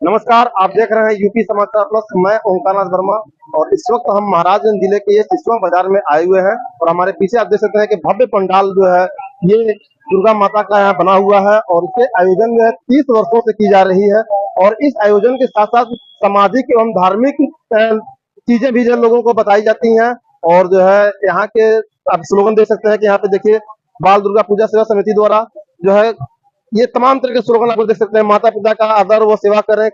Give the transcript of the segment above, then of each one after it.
नमस्कार, आप देख रहे हैं यूपी समाचार प्लस। मैं ओंकारनाथ वर्मा और इस वक्त हम महाराजगंज जिले के ये सिसवा बाजार में आए हुए हैं और हमारे पीछे आप देख सकते हैं कि भव्य पंडाल जो है ये दुर्गा माता का यहाँ बना हुआ है और इसके आयोजन जो है 30 वर्षों से की जा रही है। और इस आयोजन के साथ साथ सामाजिक एवं धार्मिक चीजें भी जो लोगों को बताई जाती हैं। और जो है यहाँ के आप स्लोगन देख सकते हैं कि यहाँ पे देखिए बाल दुर्गा पूजा सेवा समिति द्वारा जो है ये तमाम तरह के स्लोगन आप देख सकते हैं। माता पिता का आदर व सेवा करें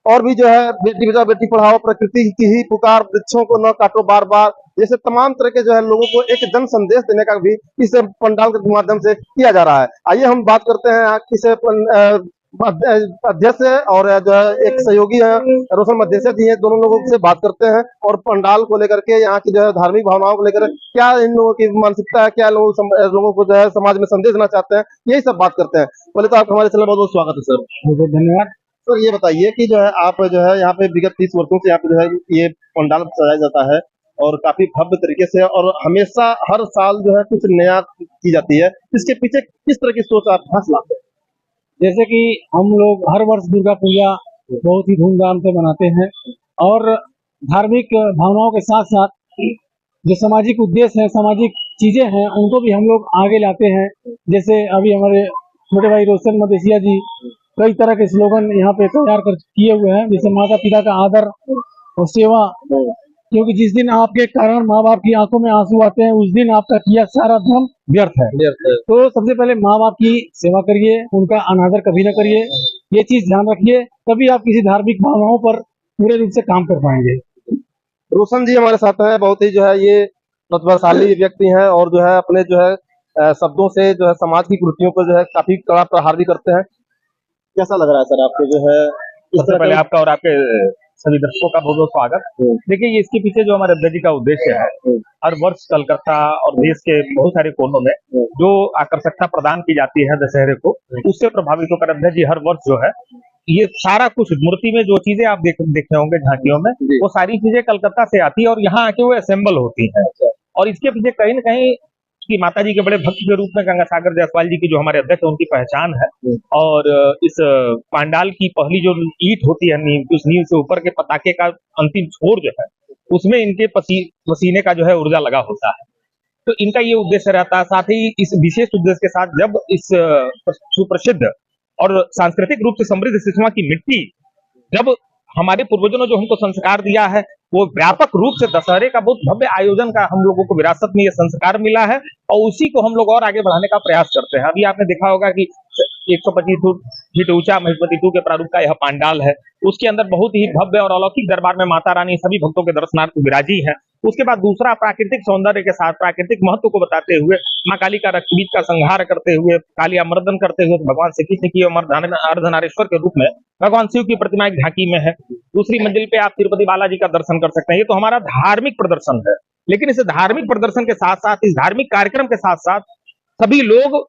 और भी जो है बेटी बचाओ बेटी पढ़ाओ, प्रकृति की ही पुकार, वृक्षों को न काटो बार बार, जैसे तमाम तरह के जो है लोगों को एक जन संदेश देने का भी इस पंडाल के माध्यम से किया जा रहा है। आइए हम बात करते हैं यहाँ किस अध्यक्ष और जो है एक सहयोगी है रोशन मध्यस्थ जी है, दोनों लोगों से बात करते हैं और पंडाल को लेकर के यहाँ की जो है धार्मिक भावनाओं को लेकर क्या इन लोगों की मानसिकता है, क्या लोगों को जो है समाज में संदेश देना चाहते हैं, यही सब बात करते हैं। पहले तो आपका हमारे चैनल में बहुत बहुत स्वागत है सर। बहुत बहुत धन्यवाद। सर ये बताइए कि जो है आप जो है यहाँ पे विगत 30 वर्षों से यहाँ पे जो है ये पंडाल सजाया जाता है और काफी भव्य तरीके से और हमेशा हर साल जो है कुछ नया की जाती है, इसके पीछे किस तरह की सोच आप हंस लाते हैं? जैसे कि हम लोग हर वर्ष दुर्गा पूजा बहुत ही धूमधाम से मनाते हैं और धार्मिक भावनाओं के साथ साथ जो सामाजिक उद्देश्य है, सामाजिक चीजें हैं, उनको भी हम लोग आगे लाते हैं। जैसे अभी हमारे छोटे भाई रोशन मदेसिया जी कई तरह के स्लोगन यहाँ पे तैयार कर किए हुए हैं, जैसे माता पिता का आदर और सेवा, क्योंकि जिस दिन आपके कारण माँ बाप की आंखों में आंसू आते हैं उस दिन आपका किया सारा धर्म व्यर्थ है। तो सबसे पहले माँ बाप की सेवा करिए, उनका अनादर कभी न करिए, ये चीज ध्यान रखिए, तभी आप किसी धार्मिक भावनाओं पर पूरे रूप से काम कर पाएंगे। रोशन जी हमारे साथ हैं, बहुत ही जो है ये प्रतिभाशाली व्यक्ति हैं और जो है अपने जो है शब्दों से जो है समाज की कुरीतियों पर जो है काफी कड़ा प्रहार भी करते हैं। कैसा लग रहा है सर आपको जो है? सबसे पहले आपका और आपके सभी दर्शकों का बहुत बहुत स्वागत। देखिए ये इसके पीछे जो हमारे अध्यक्ष जी का उद्देश्य है, हर वर्ष कलकत्ता और देश के बहुत सारे कोनों में जो आकर्षकता प्रदान की जाती है दशहरे को, उससे प्रभावित होकर अध्यक्ष जी हर वर्ष जो है ये सारा कुछ मूर्ति में जो चीजें आप देखे होंगे झांकियों में, वो सारी चीजें कलकत्ता से आती है और यहाँ आके वो असेंबल होती है। और इसके पीछे कहीं न कहीं कि माता जी के बड़े भक्त के रूप में गंगा सागर जायसवाल जी की जो हमारे अध्यक्ष है उनकी पहचान है। और इस पांडाल की पहली जो ईंट होती है नींव, उस नींव से ऊपर के पताके का अंतिम छोर जो है उसमें इनके पसीने का जो है ऊर्जा लगा होता है। तो इनका ये उद्देश्य रहता है। साथ ही इस विशेष उद्देश्य के साथ जब इस सुप्रसिद्ध और सांस्कृतिक रूप से समृद्ध सिसवा की मिट्टी, जब हमारे पूर्वजों ने जो हमको संस्कार दिया है, वो व्यापक रूप से दशहरे का बहुत भव्य आयोजन का हम लोगों को विरासत में ये संस्कार मिला है और उसी को हम लोग और आगे बढ़ाने का प्रयास करते हैं। अभी आपने देखा होगा कि 125 फीट ऊंचा महिष्मती 2 के प्रारूप का यह पांडाल है, उसके अंदर बहुत ही भव्य और अलौकिक दरबार में माता रानी सभी भक्तों के दर्शनार्थ विराजी है। उसके बाद दूसरा प्राकृतिक सौंदर्य के साथ प्राकृतिक महत्व को बताते हुए माँ काली का रक्तबीज का संहार करते हुए, कालिया मर्दन करते हुए भगवान श्री कृष्ण की अर्धनारेश्वर के रूप में भगवान शिव की प्रतिमा एक झांकी में है। दूसरी मंजिल पे आप तिरुपति बालाजी का दर्शन कर सकते हैं। ये तो हमारा धार्मिक प्रदर्शन है, लेकिन इस धार्मिक प्रदर्शन के साथ साथ, इस धार्मिक कार्यक्रम के साथ साथ सभी लोग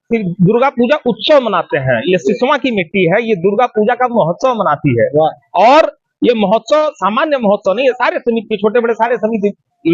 दुर्गा पूजा उत्सव मनाते हैं। ये सिसवा की मिट्टी है, ये दुर्गा पूजा का महोत्सव मनाती है। और ये महोत्सव सामान्य महोत्सव नहीं है, सारे समिति, छोटे बड़े सारे समिति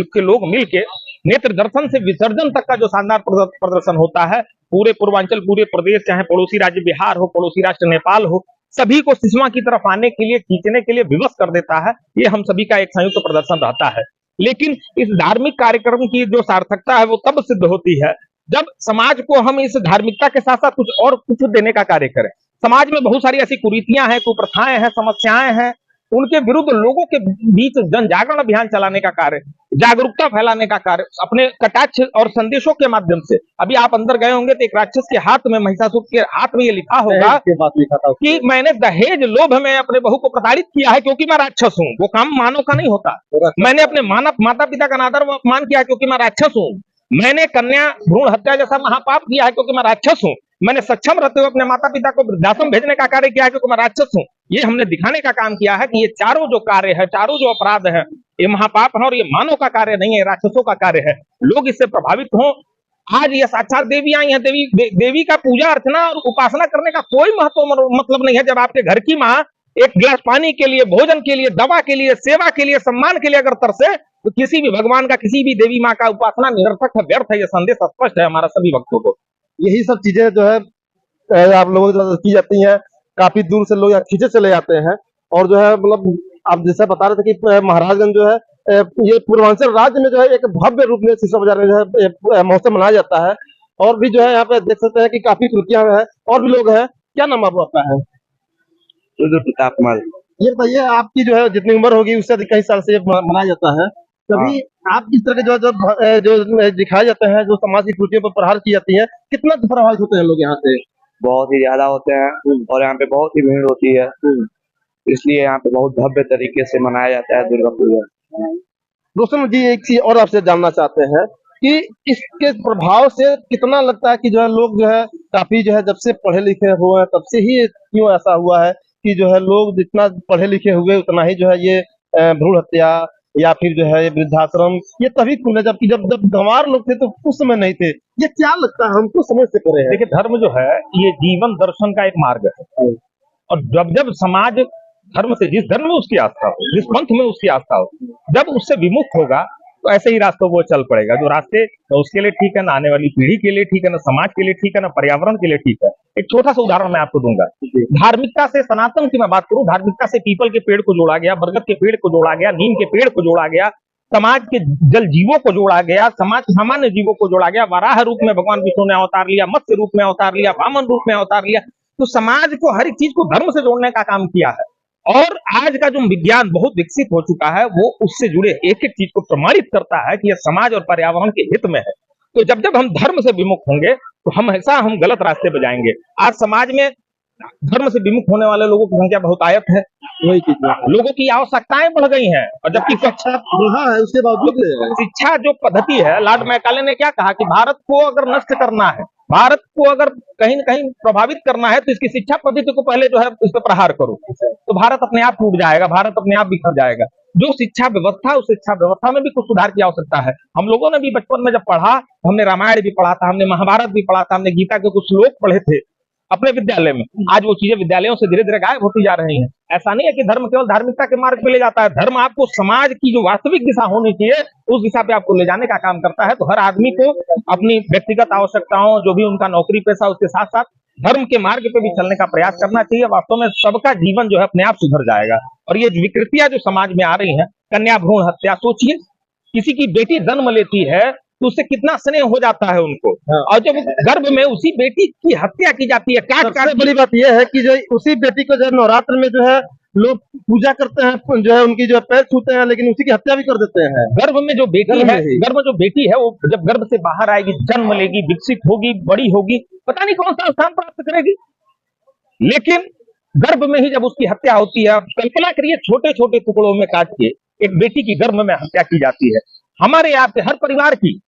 के लोग मिलके नेत्र दर्शन से विसर्जन तक का जो शानदार प्रदर्शन होता है, पूरे पूर्वांचल, पूरे प्रदेश, चाहे पड़ोसी राज्य बिहार हो, पड़ोसी राष्ट्र नेपाल हो, सभी को सिसवा की तरफ आने के लिए, खींचने के लिए विवश कर देता है। ये हम सभी का एक संयुक्त प्रदर्शन रहता है। लेकिन इस धार्मिक कार्यक्रम की जो सार्थकता है वो तब सिद्ध होती है जब समाज को हम इस धार्मिकता के साथ साथ कुछ देने का कार्य करें। समाज में बहुत सारी ऐसी कुरीतियां हैं, कुप्रथाएं हैं, समस्याएं हैं, उनके विरुद्ध लोगों के बीच जन जागरण अभियान चलाने का कार्य, जागरूकता फैलाने का कार्य, अपने कटाक्ष और संदेशों के माध्यम से। अभी आप अंदर गए होंगे तो एक राक्षस के हाथ में, महिषासुर के हाथ में ये लिखा होगा कि मैंने दहेज लोभ में अपने बहू को प्रताड़ित किया है क्योंकि मैं राक्षस हूँ। वो काम मानव का नहीं होता। मैंने अपने माता पिता का अनादर व अपमान किया क्योंकि मैं राक्षस हूँ। मैंने कन्या भ्रूण हत्या जैसा महापाप किया है क्योंकि मैं राक्षस हूँ। मैंने सक्षम रहते हुए अपने माता पिता को वृद्धाश्रम भेजने का कार्य किया है क्योंकि मैं राक्षस हूँ। ये हमने दिखाने का काम किया है कि ये चारों जो कार्य है, चारों जो अपराध है, ये महापाप है और ये मानव का कार्य नहीं है, राक्षसों का कार्य है। लोग इससे प्रभावित हों। आज ये साक्षात देवी आई है, देवी का पूजा अर्चना और उपासना करने का कोई मतलब नहीं है। जब आपके घर की माँ एक गिलास पानी के लिए, भोजन के लिए, दवा के लिए, सेवा के लिए, सम्मान के लिए अगर तरसे, तो किसी भी भगवान का, किसी भी देवी माँ का उपासना निरर्थक है, व्यर्थ है। ये संदेश स्पष्ट है हमारा सभी भक्तों को। यही सब चीजें जो है आप लोगों की तरफ की जाती हैं काफी दूर से लोग यहाँ खींचे चले जाते हैं। और जो है मतलब आप जैसे बता रहे थे कि महाराजगंज जो है ये पूर्वांचल राज्य में जो है एक भव्य रूप में शीशा बाजार में जो है महोत्सव मनाया जाता है। और भी जो है यहाँ पे देख सकते हैं कि काफी खुर्तियां हैं और भी लोग हैं। क्या नाम आपका है? प्रताप मल। ये बताइए, आपकी जो है जितनी उम्र होगी उससे अधिक कई साल से ये मनाया जाता है, कभी आप इस तरह के जो दिखाए जाते हैं, जो समाज की कुर्तियों पर प्रहार की जाती है, कितना प्रभावित होते हैं लोग यहाँ से? बहुत ही ज्यादा होते हैं और यहाँ पे बहुत ही भीड़ होती है, इसलिए यहाँ पे बहुत भव्य तरीके से मनाया जाता है दुर्गा पूजा। रोशन जी, एक चीज और आपसे जानना चाहते हैं कि इसके प्रभाव से कितना लगता है कि जो है लोग जो है काफी जो है जब से पढ़े लिखे हुए हैं तब से ही क्यों ऐसा हुआ है कि जो है लोग जितना पढ़े लिखे हुए उतना ही जो है ये भ्रूण हत्या या फिर जो है ये वृद्धाश्रम ये तभी खुले, जबकि जब जब गंवार लोग थे तो उस समय नहीं थे। ये क्या लगता है, हमको समझ से परे है? देखिए, धर्म जो है ये जीवन दर्शन का एक मार्ग है, और जब जब समाज धर्म से, जिस धर्म में उसकी आस्था हो, जिस पंथ में उसकी आस्था हो, जब उससे विमुख होगा तो ऐसे ही रास्तों वो चल पड़ेगा। जो रास्ते न उसके लिए ठीक है, न आने वाली पीढ़ी के लिए ठीक है, न समाज के लिए ठीक है, न पर्यावरण के लिए ठीक है। एक छोटा सा उदाहरण मैं आपको दूंगा। धार्मिकता से, सनातन की मैं बात करूं, धार्मिकता से पीपल के पेड़ को जोड़ा गया, बरगद के पेड़ को जोड़ा गया, नीम के पेड़ को जोड़ा गया, समाज के जल जीवों को जोड़ा गया, समाज सामान्य जीवों को जोड़ा गया। वराह रूप में भगवान विष्णु ने अवतार लिया, मत्स्य रूप में अवतार लिया, वामन रूप में अवतार लिया। तो समाज को हर एक चीज को धर्म से जोड़ने का काम किया है। और आज का जो विज्ञान बहुत विकसित हो चुका है वो उससे जुड़े एक एक चीज को प्रमाणित करता है कि यह समाज और पर्यावरण के हित में है। तो जब जब हम धर्म से विमुख होंगे तो हमेशा हम गलत रास्ते पे जाएंगे। आज समाज में धर्म से विमुख होने वाले लोगों की संख्या बहुत आयत है, वही चीज है। लोगों की आवश्यकताएं बढ़ गई हैं, और जबकि अच्छा बढ़ा है उसके बावजूद शिक्षा जो पद्धति है, लॉर्ड मैकाले ने क्या कहा कि भारत को अगर नष्ट करना है, भारत को अगर कहीं न कहीं प्रभावित करना है तो इसकी शिक्षा पद्धति को पहले जो है इस पर प्रहार करो, तो भारत अपने आप टूट जाएगा, भारत अपने आप बिखर जाएगा। जो शिक्षा व्यवस्था, उस शिक्षा व्यवस्था में भी कुछ सुधार की आवश्यकता है। हम लोगों ने भी बचपन में जब पढ़ा, हमने रामायण भी पढ़ा था, हमने महाभारत भी पढ़ा था, हमने गीता के कुछ श्लोक पढ़े थे अपने विद्यालय में। आज वो चीजें विद्यालयों से धीरे धीरे गायब होती जा रही हैं। ऐसा नहीं है कि धर्म केवल धार्मिकता के मार्ग पे ले जाता है, धर्म आपको समाज की जो वास्तविक दिशा होनी चाहिए उस दिशा पे आपको ले जाने का काम करता है। तो हर आदमी को अपनी व्यक्तिगत आवश्यकताओं, जो भी उनका नौकरी पेशा, उसके साथ साथ धर्म के मार्ग पे भी चलने का प्रयास करना चाहिए। वास्तव में सबका जीवन जो है अपने आप सुधर जाएगा। और ये विकृतियां जो समाज में आ रही हैं, कन्या भ्रूण हत्या, सोचिए किसी की बेटी जन्म लेती है तो उससे कितना स्नेह हो जाता है उनको, और जब गर्भ में उसी बेटी की हत्या की जाती है, सबसे बड़ी बात यह है कि जो उसी बेटी को जो नवरात्र में जो है लोग पूजा करते हैं, जो है उनकी जो पैर छूते हैं, लेकिन उसी की हत्या भी कर देते हैं। गर्भ में जो बेटी है, गर्भ में जो बेटी है वो जब गर्भ से बाहर आएगी, जन्म लेगी, विकसित होगी, बड़ी होगी, पता नहीं कौन सा स्थान प्राप्त करेगी, लेकिन गर्भ में ही जब उसकी हत्या होती है, कल्पना करिए छोटे छोटे टुकड़ों में काट के एक बेटी की गर्भ में हत्या की जाती है। हमारे यहाँ पे हर परिवार की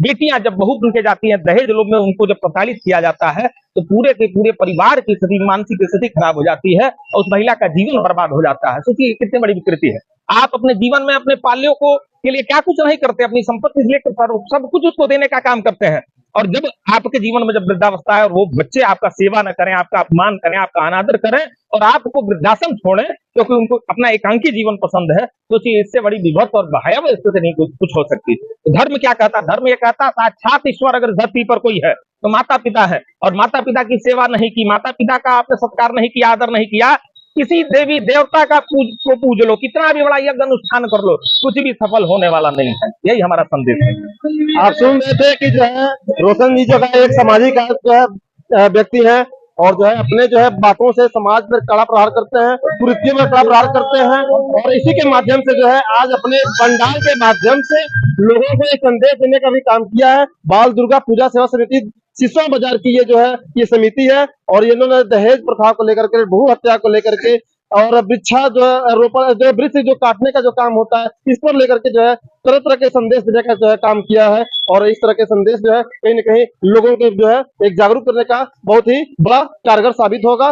बेटियां जब बहू बन के जाती हैं, दहेज लोभ में उनको जब प्रताड़ित किया जाता है तो पूरे के पूरे परिवार की स्थिति, मानसिक स्थिति खराब हो जाती है और उस महिला का जीवन बर्बाद हो जाता है। सोचिए कितनी बड़ी विकृति है। आप अपने जीवन में अपने पाल्यों को के लिए क्या कुछ नहीं करते, अपनी संपत्ति से लेकर सब कुछ उसको देने का काम करते हैं, और जब आपके जीवन में जब वृद्धावस्था है और वो बच्चे आपका सेवा न करें, आपका अपमान करें, आपका अनादर करें और आपको वृद्धाश्रम छोड़ें क्योंकि उनको अपना एकांकी जीवन पसंद है, सोचिए इससे बड़ी विभत्स और भयावह स्थिति नहीं कुछ हो सकती। तो धर्म क्या कहता? धर्म ये कहता साक्षात ईश्वर अगर धरती पर कोई है तो माता पिता है, और माता पिता की सेवा नहीं की, माता पिता का आपने सत्कार नहीं किया, आदर नहीं किया, किसी देवी देवता का पूज लो, कितना भी बड़ा यज्ञ अनुष्ठान कर लो, कुछ भी सफल होने वाला नहीं है। यही हमारा संदेश है। आप सुन रहे थे कि जो है रोशन जी जो है एक सामाजिक व्यक्ति है और जो है अपने जो है बातों से समाज पर कड़ा प्रहार करते हैं, कुरीतियों में कड़ा प्रहार करते हैं, और इसी के माध्यम से जो है आज अपने पंडाल के माध्यम से लोगों को एक संदेश देने का भी काम किया है। बाल दुर्गा पूजा सेवा समिति सिसवा बाजार की ये जो है ये समिति है, और इन्होंने दहेज प्रथा को लेकर के, भू हत्या को लेकर के, और वृक्षा जो रोपण, जो वृक्ष जो काटने का जो काम होता है, इस पर लेकर के जो है तरह तरह के संदेश देने का जो है काम किया है। और इस तरह के संदेश जो है कहीं न कहीं लोगों के जो है एक जागरूक करने का बहुत ही बड़ा कारगर साबित होगा।